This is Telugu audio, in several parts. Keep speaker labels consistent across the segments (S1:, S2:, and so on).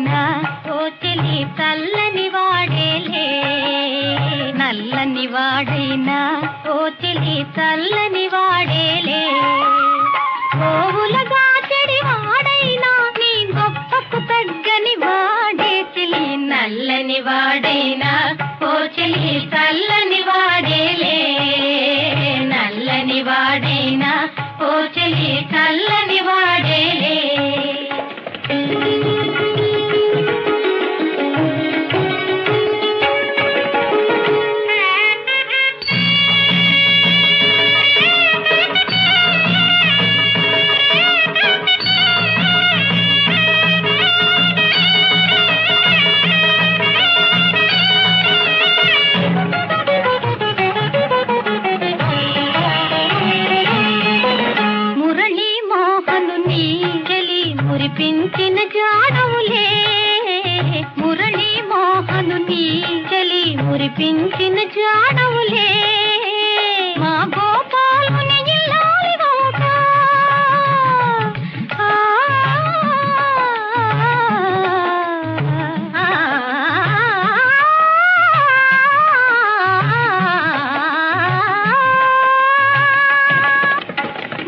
S1: వాడైనా ఓ చెలి చల్లని వాడేలే నల్లని వాడైనా ఓ చెలి చల్లని వాడేలే ఓవులగా చెడి వాడైనా నీ గొప్పకు తగ్గని వాడే చెలి నల్లని వాడైనా ఓ చెలి చల్లని వాడేలే నల్లని వాడైనా ఓ చెలి చల్లని వాడేలే మురిపించిన జాడవులే మురళీ మోహను నీ చలి మురిపించిన జాడవులే మా గోపాలుని ఇల్లాలి వంక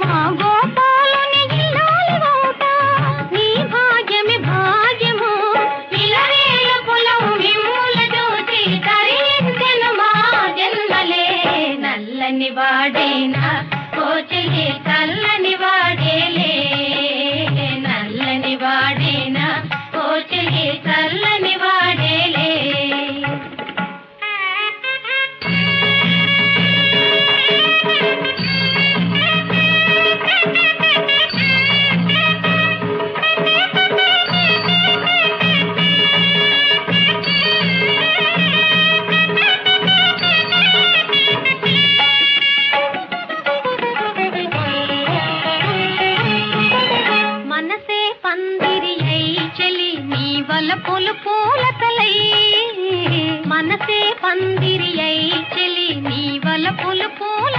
S1: మా గోపాలుని ఇల్లాలి వంక భాగ్యమే భాగ్యము నిలవేల కులం మిమ్ముల చూసి తరించెను మా జన్మలే నల్లని వాడైనా ఓ చెలి చల్లని వాడేలే నల్లని వాడైనా ఓ చెలి చల్లని వాడేలే మనసే పందిరి అయి చెలి నీ వలపులు పూలతలై మనసే పందిరి అయి చెలి నీ వలపులు పూల